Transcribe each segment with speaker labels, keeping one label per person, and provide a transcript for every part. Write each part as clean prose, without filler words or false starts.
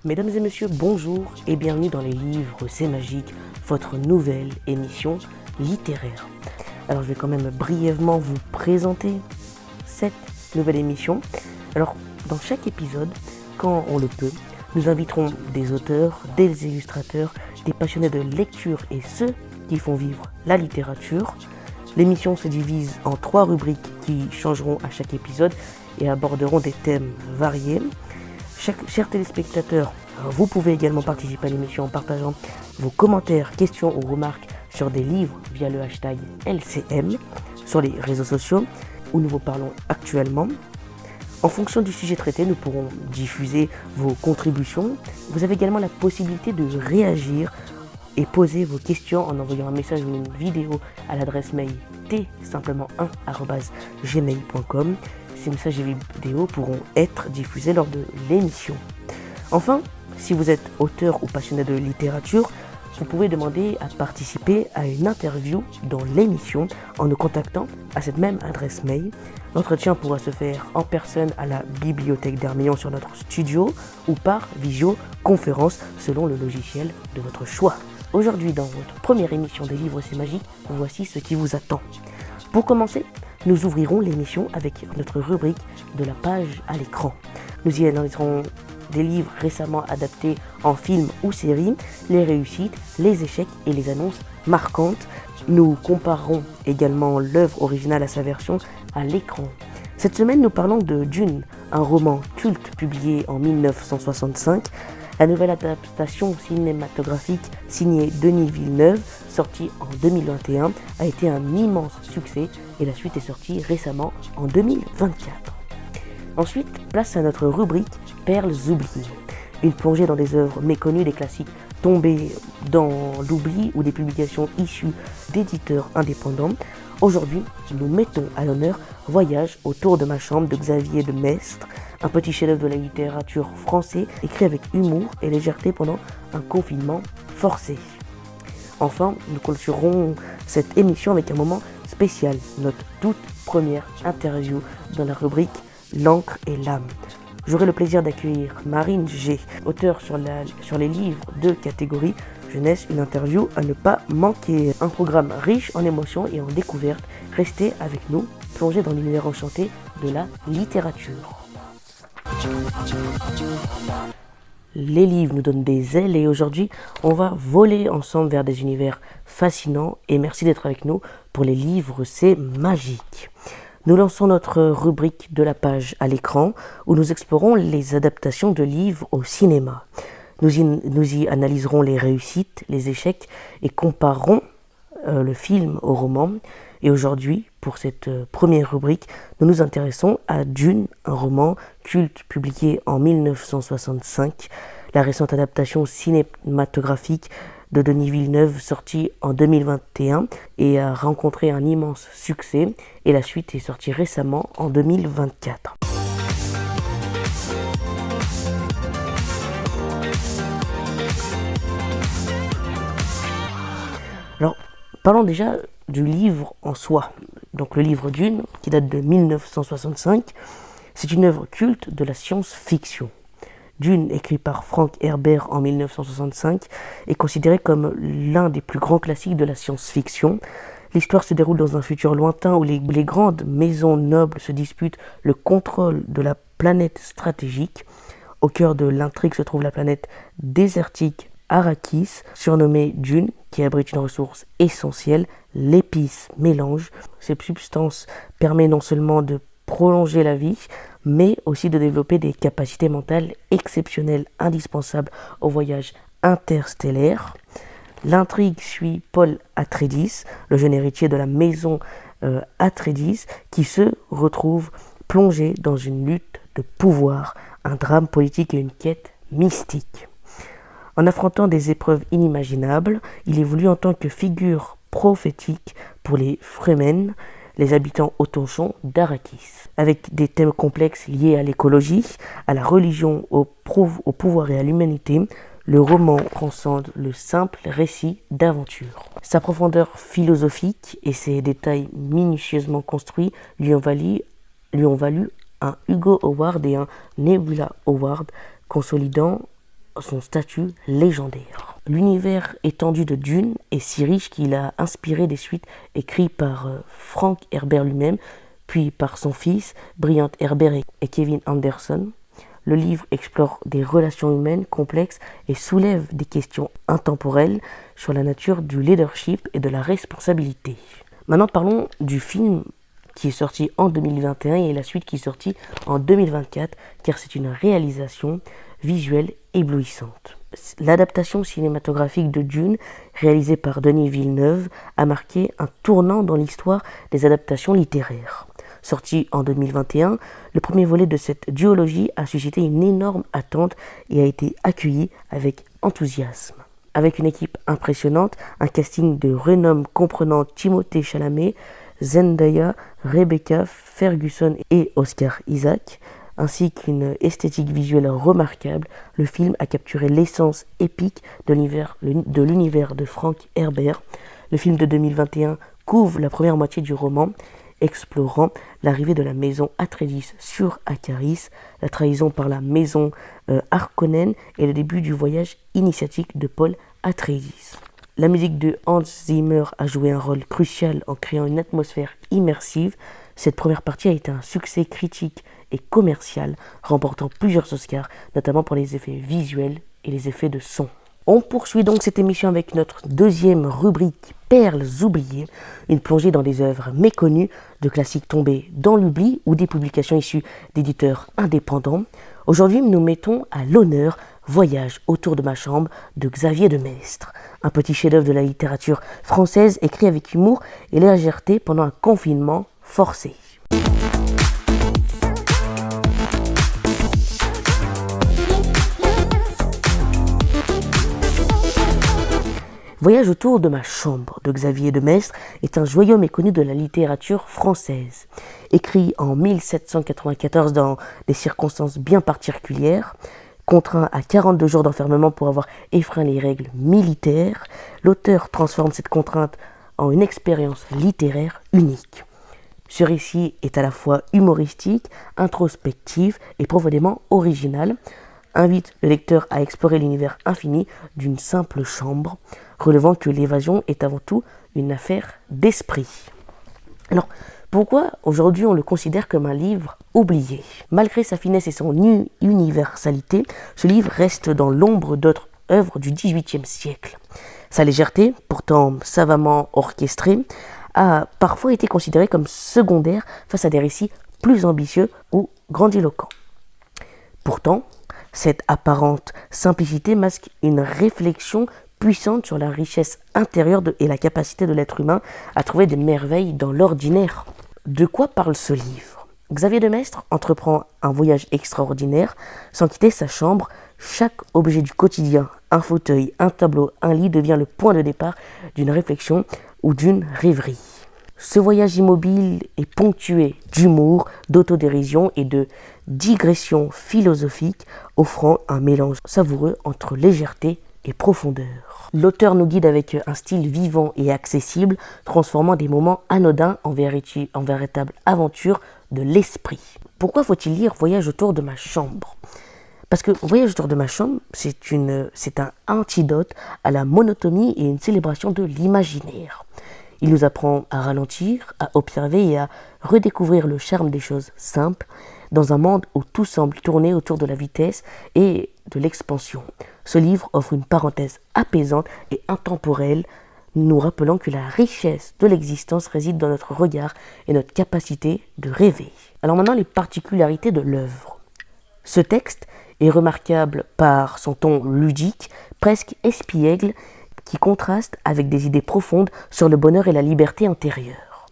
Speaker 1: Mesdames et messieurs, bonjour et bienvenue dans les livres C'est magique, votre nouvelle émission littéraire. Alors je vais quand même brièvement vous présenter cette nouvelle émission. Alors dans chaque épisode, quand on le peut, nous inviterons des auteurs, des illustrateurs, des passionnés de lecture et ceux qui font vivre la littérature. L'émission se divise en 3 rubriques qui changeront à chaque épisode et aborderont des thèmes variés. Chers téléspectateurs, vous pouvez également participer à l'émission en partageant vos commentaires, questions ou remarques sur des livres via le hashtag LCM sur les réseaux sociaux où nous vous parlons actuellement. En fonction du sujet traité, nous pourrons diffuser vos contributions. Vous avez également la possibilité de réagir et poser vos questions en envoyant un message ou une vidéo à l'adresse mail t-simplement1@gmail.com. Ces messages et vidéos pourront être diffusés lors de l'émission. Enfin, si vous êtes auteur ou passionné de littérature, vous pouvez demander à participer à une interview dans l'émission en nous contactant à cette même adresse mail. L'entretien pourra se faire en personne à la bibliothèque d'Hermillon sur notre studio ou par visioconférence selon le logiciel de votre choix. Aujourd'hui, dans votre première émission des livres C'est magique, voici ce qui vous attend. Pour commencer, nous ouvrirons l'émission avec notre rubrique de la page à l'écran. Nous y analyserons des livres récemment adaptés en film ou série, les réussites, les échecs et les annonces marquantes. Nous comparerons également l'œuvre originale à sa version à l'écran. Cette semaine, nous parlons de Dune, un roman culte publié en 1965. La nouvelle adaptation cinématographique signée Denis Villeneuve, sortie en 2021, a été un immense succès et la suite est sortie récemment en 2024. Ensuite, place à notre rubrique Perles oubliées. Une plongée dans des œuvres méconnues, des classiques tombés dans l'oubli ou des publications issues d'éditeurs indépendants. Aujourd'hui, nous mettons à l'honneur Voyage autour de ma chambre de Xavier de Maistre, un petit chef-d'œuvre de la littérature française écrit avec humour et légèreté pendant un confinement forcé. Enfin, nous clôturerons cette émission avec un moment spécial, notre toute première interview dans la rubrique L'encre et l'âme. J'aurai le plaisir d'accueillir Marine G, auteure sur les livres de catégorie jeunesse, une interview à ne pas manquer. Un programme riche en émotions et en découvertes. Restez avec nous, plongez dans l'univers enchanté de la littérature. Les livres nous donnent des ailes et aujourd'hui, on va voler ensemble vers des univers fascinants et merci d'être avec nous pour les livres C'est magique. Nous lançons notre rubrique de la page à l'écran où nous explorons les adaptations de livres au cinéma. Nous y analyserons les réussites, les échecs et comparerons le film au roman. Et aujourd'hui, pour cette première rubrique, nous nous intéressons à Dune, un roman culte publié en 1965, la récente adaptation cinématographique de Denis Villeneuve, sorti en 2021 et a rencontré un immense succès et la suite est sortie récemment en 2024. Alors, parlons déjà du livre en soi. Donc le livre Dune, qui date de 1965, c'est une œuvre culte de la science-fiction. Dune, écrit par Frank Herbert en 1965, est considéré comme l'un des plus grands classiques de la science-fiction. L'histoire se déroule dans un futur lointain où les grandes maisons nobles se disputent le contrôle de la planète stratégique. Au cœur de l'intrigue se trouve la planète désertique Arrakis, surnommée Dune, qui abrite une ressource essentielle, l'épice mélange. Cette substance permet non seulement de prolonger la vie, mais aussi de développer des capacités mentales exceptionnelles indispensables au voyage interstellaire. L'intrigue suit Paul Atreides, le jeune héritier de la maison Atreides, qui se retrouve plongé dans une lutte de pouvoir, un drame politique et une quête mystique. En affrontant des épreuves inimaginables, il évolue en tant que figure prophétique pour les Fremen, les habitants autochtones d'Arrakis, avec des thèmes complexes liés à l'écologie, à la religion, au pouvoir et à l'humanité. Le roman transcende le simple récit d'aventure. Sa profondeur philosophique et ses détails minutieusement construits lui ont valu un Hugo Award et un Nebula Award, consolidant son statut légendaire. L'univers étendu de Dune est si riche qu'il a inspiré des suites écrites par Frank Herbert lui-même, puis par son fils, Bryant Herbert et Kevin Anderson. Le livre explore des relations humaines complexes et soulève des questions intemporelles sur la nature du leadership et de la responsabilité. Maintenant, parlons du film qui est sorti en 2021 et la suite qui est sortie en 2024, car c'est une réalisation visuelle éblouissante. L'adaptation cinématographique de Dune, réalisée par Denis Villeneuve, a marqué un tournant dans l'histoire des adaptations littéraires. Sorti en 2021, le premier volet de cette duologie a suscité une énorme attente et a été accueilli avec enthousiasme. Avec une équipe impressionnante, un casting de renom comprenant Timothée Chalamet, Zendaya, Rebecca Ferguson et Oscar Isaac, ainsi qu'une esthétique visuelle remarquable, le film a capturé l'essence épique de l'univers de Frank Herbert. Le film de 2021 couvre la première moitié du roman, explorant l'arrivée de la maison Atreides sur Akaris, la trahison par la maison Harkonnen et le début du voyage initiatique de Paul Atreides. La musique de Hans Zimmer a joué un rôle crucial en créant une atmosphère immersive. Cette première partie a été un succès critique et commercial, remportant plusieurs Oscars, notamment pour les effets visuels et les effets de son. On poursuit donc cette émission avec notre deuxième rubrique Perles oubliées, une plongée dans des œuvres méconnues, de classiques tombés dans l'oubli ou des publications issues d'éditeurs indépendants. Aujourd'hui, nous mettons à l'honneur Voyage autour de ma chambre de Xavier de Maistre, un petit chef-d'œuvre de la littérature française écrit avec humour et légèreté pendant un confinement forcé. Voyage autour de ma chambre de Xavier de Maistre est un joyau méconnu de la littérature française. Écrit en 1794 dans des circonstances bien particulières, contraint à 42 jours d'enfermement pour avoir effreint les règles militaires, l'auteur transforme cette contrainte en une expérience littéraire unique. Ce récit est à la fois humoristique, introspectif et profondément original, invite le lecteur à explorer l'univers infini d'une simple chambre, relevant que l'évasion est avant tout une affaire d'esprit. Alors, pourquoi aujourd'hui on le considère comme un livre oublié ? Malgré sa finesse et son universalité, ce livre reste dans l'ombre d'autres œuvres du XVIIIe siècle. Sa légèreté, pourtant savamment orchestrée, a parfois été considérée comme secondaire face à des récits plus ambitieux ou grandiloquents. Pourtant, cette apparente simplicité masque une réflexion puissante sur la richesse intérieure et la capacité de l'être humain à trouver des merveilles dans l'ordinaire. De quoi parle ce livre ? Xavier de Maistre entreprend un voyage extraordinaire sans quitter sa chambre. Chaque objet du quotidien, un fauteuil, un tableau, un lit devient le point de départ d'une réflexion ou d'une rêverie. Ce voyage immobile est ponctué d'humour, d'autodérision et de digression philosophique, offrant un mélange savoureux entre légèreté et profondeur. L'auteur nous guide avec un style vivant et accessible, transformant des moments anodins en véritable aventure de l'esprit. Pourquoi faut-il lire Voyage autour de ma chambre ? Parce que Voyage autour de ma chambre, c'est un antidote à la monotonie et une célébration de l'imaginaire. Il nous apprend à ralentir, à observer et à redécouvrir le charme des choses simples dans un monde où tout semble tourner autour de la vitesse et de l'expansion. Ce livre offre une parenthèse apaisante et intemporelle, nous rappelant que la richesse de l'existence réside dans notre regard et notre capacité de rêver. Alors maintenant, les particularités de l'œuvre. Ce texte est remarquable par son ton ludique, presque espiègle, qui contraste avec des idées profondes sur le bonheur et la liberté intérieure.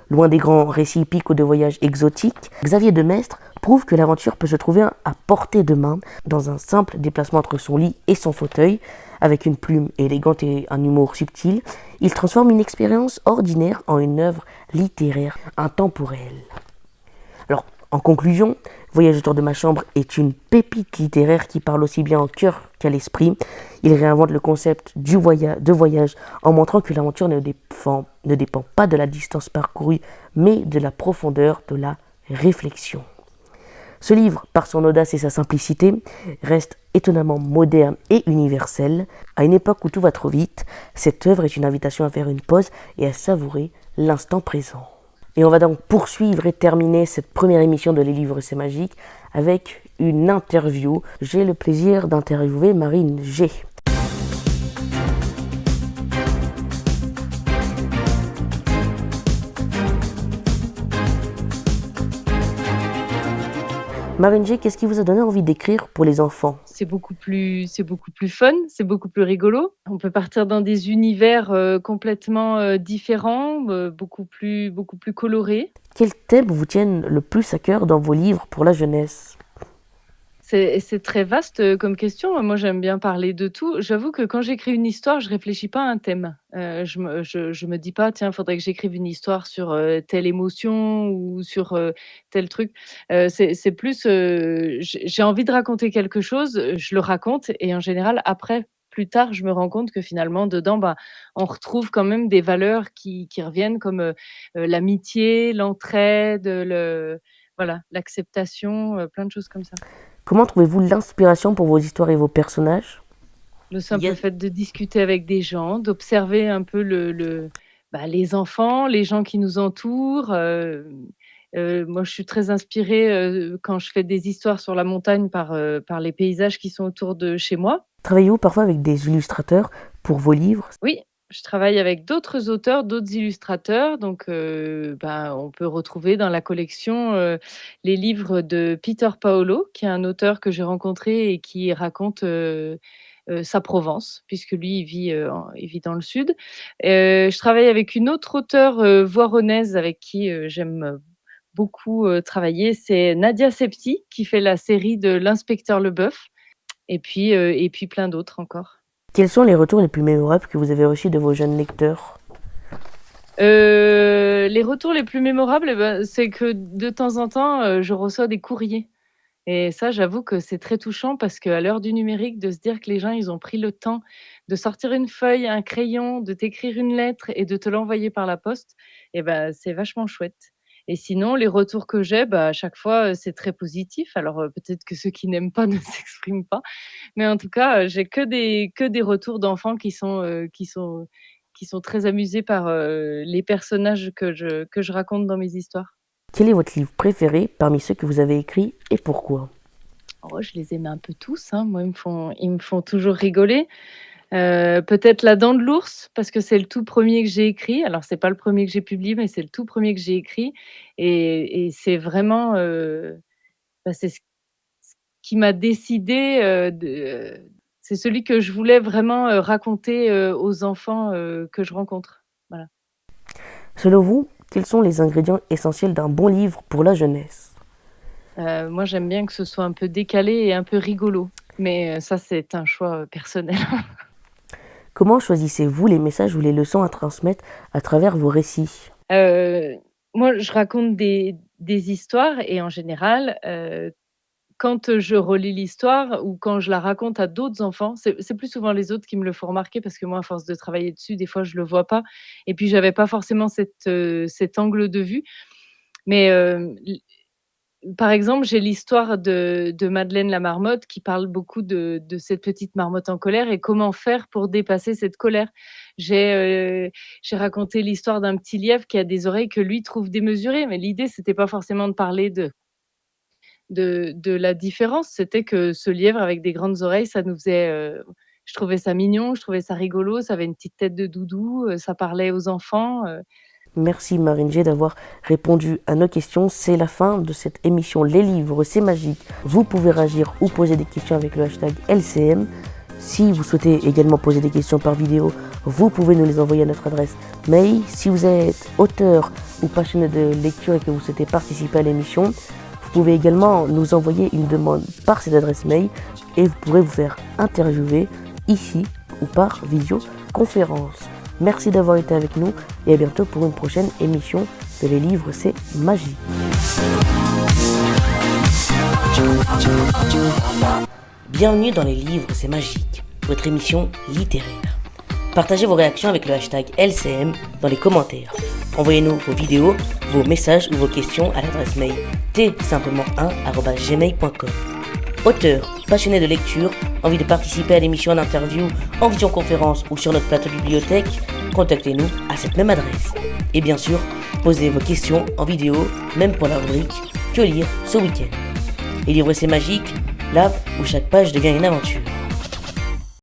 Speaker 1: Loin des grands récits épiques ou de voyages exotiques, Xavier de Maistre prouve que l'aventure peut se trouver à portée de main dans un simple déplacement entre son lit et son fauteuil. Avec une plume élégante et un humour subtil, il transforme une expérience ordinaire en une œuvre littéraire intemporelle. Alors, en conclusion, Voyage autour de ma chambre est une pépite littéraire qui parle aussi bien au cœur qu'à l'esprit. Il réinvente le concept de voyage en montrant que l'aventure ne dépend pas de la distance parcourue, mais de la profondeur de la réflexion. Ce livre, par son audace et sa simplicité, reste étonnamment moderne et universel. À une époque où tout va trop vite, cette œuvre est une invitation à faire une pause et à savourer l'instant présent. Et on va donc poursuivre et terminer cette première émission de Les Livres c'est magique avec une interview. J'ai le plaisir d'interviewer Marine G. Marine G, qu'est-ce qui vous a donné envie d'écrire pour les enfants?
Speaker 2: C'est beaucoup plus fun, c'est beaucoup plus rigolo. On peut partir dans des univers, complètement, différents, beaucoup plus colorés.
Speaker 1: Quels thèmes vous tiennent le plus à cœur dans vos livres pour la jeunesse?
Speaker 2: C'est très vaste, comme question. Moi, j'aime bien parler de tout. J'avoue que quand j'écris une histoire, je réfléchis pas à un thème. Je me dis pas: «Tiens, faudrait que j'écrive une histoire sur, telle émotion ou sur, tel truc». C'est plus, j'ai envie de raconter quelque chose, je le raconte et en général, après, plus tard, je me rends compte que finalement, dedans, bah, on retrouve quand même des valeurs qui reviennent comme, l'amitié, l'entraide, voilà, l'acceptation, plein de choses comme ça.
Speaker 1: Comment trouvez-vous l'inspiration pour vos histoires et vos personnages?
Speaker 2: Le simple
Speaker 1: Yes.
Speaker 2: fait de discuter avec des gens, d'observer un peu bah, les enfants, les gens qui nous entourent, moi je suis très inspirée, quand je fais des histoires sur la montagne par les paysages qui sont autour de chez moi.
Speaker 1: Travaillez-vous parfois avec des illustrateurs pour vos livres?
Speaker 2: Oui, je travaille avec d'autres auteurs, d'autres illustrateurs, donc ben, on peut retrouver dans la collection, les livres de Peter Paolo, qui est un auteur que j'ai rencontré et qui raconte, sa Provence, puisque lui, il vit dans le sud. Je travaille avec une autre auteure, voironnaise avec qui, j'aime beaucoup, travailler, c'est Nadia Septi, qui fait la série de L'inspecteur Leboeuf et puis plein d'autres encore.
Speaker 1: Quels sont les retours les plus mémorables que vous avez reçus de vos jeunes lecteurs?
Speaker 2: Les retours les plus mémorables, c'est que de temps en temps, je reçois des courriers et ça, j'avoue que c'est très touchant parce qu'à l'heure du numérique, de se dire que les gens, ils ont pris le temps de sortir une feuille, un crayon, de t'écrire une lettre et de te l'envoyer par la poste et ben, c'est vachement chouette. Et sinon, les retours que j'ai, bah, à chaque fois, c'est très positif. Alors, peut-être que ceux qui n'aiment pas ne s'expriment pas, mais en tout cas, j'ai que des retours d'enfants qui sont très amusés par, les personnages que je raconte dans mes histoires.
Speaker 1: Quel est votre livre préféré parmi ceux que vous avez écrits et pourquoi?
Speaker 2: Oh, je les aime un peu tous, hein. Moi, ils me font toujours rigoler. Peut-être La Dent de l'ours parce que c'est le tout premier que j'ai écrit. Alors c'est pas le premier que j'ai publié, mais c'est le tout premier que j'ai écrit et c'est vraiment, bah, c'est ce qui m'a décidé c'est celui que je voulais vraiment, raconter, aux enfants, que je rencontre. Voilà.
Speaker 1: Selon vous, quels sont les ingrédients essentiels d'un bon livre pour la jeunesse?
Speaker 2: Moi, j'aime bien que ce soit un peu décalé et un peu rigolo, mais ça, c'est un choix, personnel.
Speaker 1: Comment choisissez-vous les messages ou les leçons à transmettre à travers vos récits?
Speaker 2: Heu, Moi, je raconte des histoires et en général, quand je relis l'histoire ou quand je la raconte à d'autres enfants, c'est plus souvent les autres qui me le font remarquer parce que moi, à force de travailler dessus, des fois, je le vois pas et puis j'avais pas forcément cet angle de vue. Mais, par exemple, j'ai l'histoire de Madeleine la marmotte qui parle beaucoup de cette petite marmotte en colère et comment faire pour dépasser cette colère. J'ai raconté l'histoire d'un petit lièvre qui a des oreilles que lui trouve démesurées, mais l'idée, c'était pas forcément de parler de la différence, c'était que ce lièvre avec des grandes oreilles, ça nous faisait, je trouvais ça mignon, je trouvais ça rigolo, ça avait une petite tête de doudou, ça parlait aux enfants.
Speaker 1: Merci Marine G d'avoir répondu à nos questions. C'est la fin de cette émission Les Livres, c'est magique. Vous pouvez réagir ou poser des questions avec le hashtag LCM. Si vous souhaitez également poser des questions par vidéo, vous pouvez nous les envoyer à notre adresse mail. Si vous êtes auteur ou passionné de lecture et que vous souhaitez participer à l'émission, vous pouvez également nous envoyer une demande par cette adresse mail et vous pourrez vous faire interviewer ici ou par visioconférence. Merci d'avoir été avec nous et à bientôt pour une prochaine émission de Les Livres, c'est magique. Bienvenue dans Les Livres, c'est magique, votre émission littéraire. Partagez vos réactions avec le hashtag LCM dans les commentaires. Envoyez-nous vos vidéos, vos messages ou vos questions à l'adresse mail t-simplement1@gmail.com. Auteur, passionné de lecture, envie de participer à l'émission en interview, en visioconférence ou sur notre plateau bibliothèque, contactez-nous à cette même adresse. Et bien sûr, posez vos questions en vidéo, même pour la rubrique Que lire ce week-end. Les livres c'est magique, là où chaque page devient une aventure.